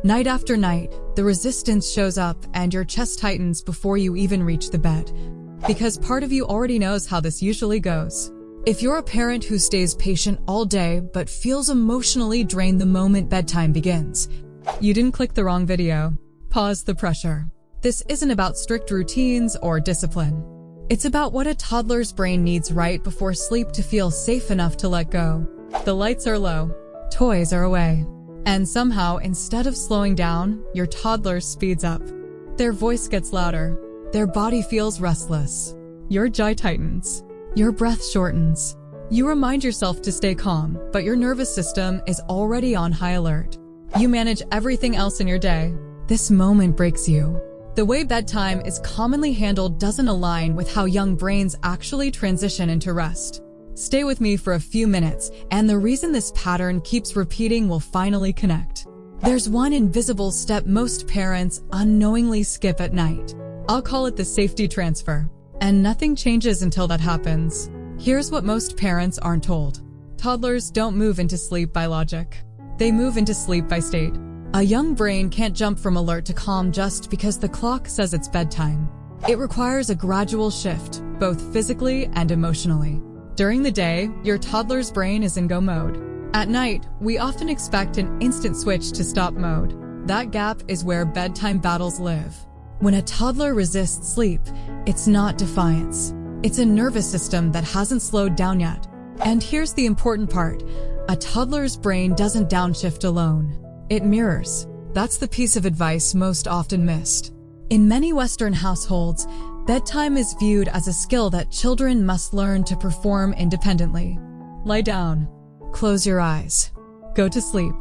Night after night, the resistance shows up and your chest tightens before you even reach the bed. Because part of you already knows how this usually goes. If you're a parent who stays patient all day but feels emotionally drained the moment bedtime begins, you didn't click the wrong video. Pause the pressure. This isn't about strict routines or discipline. It's about what a toddler's brain needs right before sleep to feel safe enough to let go. The lights are low. Toys are away. And somehow, instead of slowing down, your toddler speeds up. Their voice gets louder. Their body feels restless. Your jaw tightens. Your breath shortens. You remind yourself to stay calm, but your nervous system is already on high alert. You manage everything else in your day. This moment breaks you. The way bedtime is commonly handled doesn't align with how young brains actually transition into rest. Stay with me for a few minutes, and the reason this pattern keeps repeating will finally connect. There's one invisible step most parents unknowingly skip at night. I'll call it the safety transfer. And nothing changes until that happens. Here's what most parents aren't told. Toddlers don't move into sleep by logic. They move into sleep by state. A young brain can't jump from alert to calm just because the clock says it's bedtime. It requires a gradual shift, both physically and emotionally. During the day, your toddler's brain is in go mode. At night, we often expect an instant switch to stop mode. That gap is where bedtime battles live. When a toddler resists sleep, it's not defiance. It's a nervous system that hasn't slowed down yet. And here's the important part. A toddler's brain doesn't downshift alone. It mirrors. That's the piece of advice most often missed. In many Western households, bedtime is viewed as a skill that children must learn to perform independently. Lie down. Close your eyes. Go to sleep.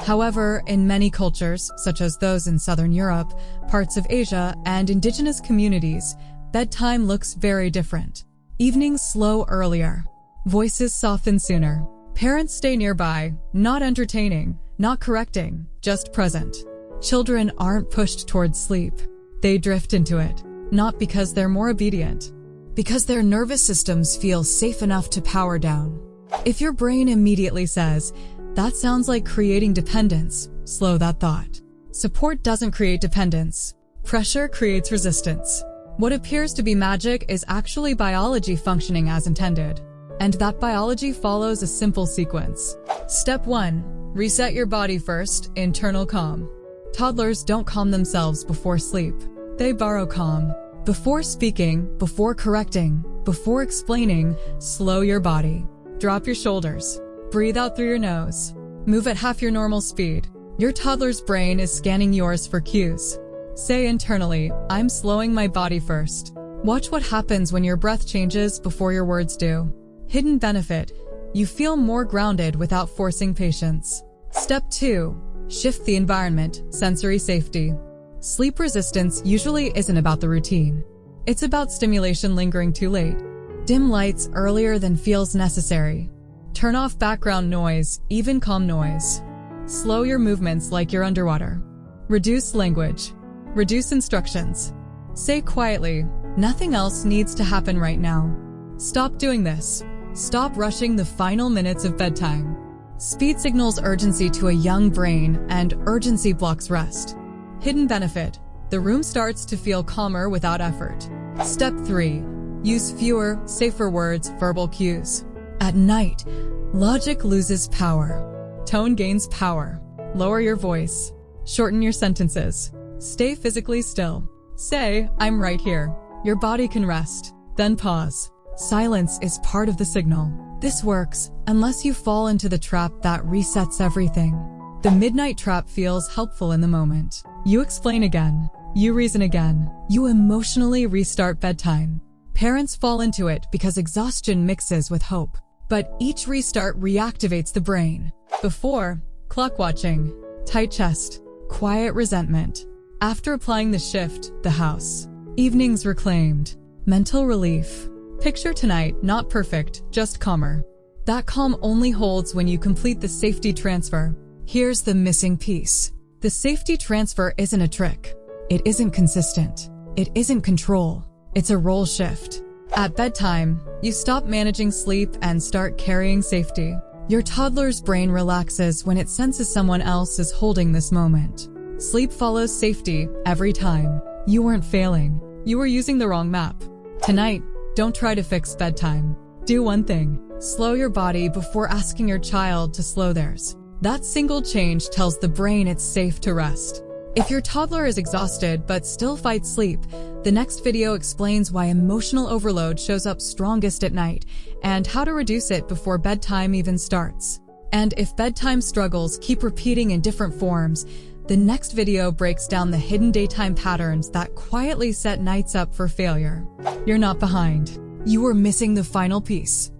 However, in many cultures, such as those in Southern Europe, parts of Asia, and indigenous communities, bedtime looks very different. Evenings slow earlier. Voices soften sooner. Parents stay nearby, not entertaining, not correcting, just present. Children aren't pushed towards sleep. They drift into it, not because they're more obedient, because their nervous systems feel safe enough to power down. If your brain immediately says, "That sounds like creating dependence," slow that thought. Support doesn't create dependence. Pressure creates resistance. What appears to be magic is actually biology functioning as intended. And that biology follows a simple sequence. Step 1. Reset your body first, internal calm. Toddlers don't calm themselves before sleep. They borrow calm. Before speaking, before correcting, before explaining, slow your body. Drop your shoulders. Breathe out through your nose. Move at half your normal speed. Your toddler's brain is scanning yours for cues. Say internally, "I'm slowing my body first." Watch what happens when your breath changes before your words do. Hidden benefit: you feel more grounded without forcing patience. Step 2. Shift the environment, sensory safety. Sleep resistance usually isn't about the routine. It's about stimulation lingering too late. Dim lights earlier than feels necessary. Turn off background noise, even calm noise. Slow your movements like you're underwater. Reduce language. Reduce instructions. Say quietly, "Nothing else needs to happen right now." Stop doing this. Stop rushing the final minutes of bedtime. Speed signals urgency to a young brain, and urgency blocks rest. Hidden benefit: the room starts to feel calmer without effort. Step 3. Use fewer, safer words, verbal cues. At night, logic loses power. Tone gains power. Lower your voice. Shorten your sentences. Stay physically still. Say, "I'm right here." Your body can rest. Then pause. Silence is part of the signal. This works, unless you fall into the trap that resets everything. The midnight trap feels helpful in the moment. You explain again. You reason again. You emotionally restart bedtime. Parents fall into it because exhaustion mixes with hope. But each restart reactivates the brain. Before, clock watching, tight chest, quiet resentment. After applying the shift, the house. Evenings reclaimed. Mental relief. Picture tonight, not perfect, just calmer. That calm only holds when you complete the safety transfer. Here's the missing piece. The safety transfer isn't a trick. It isn't consistent. It isn't control. It's a role shift. At bedtime, you stop managing sleep and start carrying safety. Your toddler's brain relaxes when it senses someone else is holding this moment. Sleep follows safety every time. You weren't failing. You were using the wrong map. Tonight, don't try to fix bedtime. Do one thing. Slow your body before asking your child to slow theirs. That single change tells the brain it's safe to rest. If your toddler is exhausted but still fights sleep, the next video explains why emotional overload shows up strongest at night and how to reduce it before bedtime even starts. And if bedtime struggles keep repeating in different forms, the next video breaks down the hidden daytime patterns that quietly set nights up for failure. You're not behind. You are missing the final piece.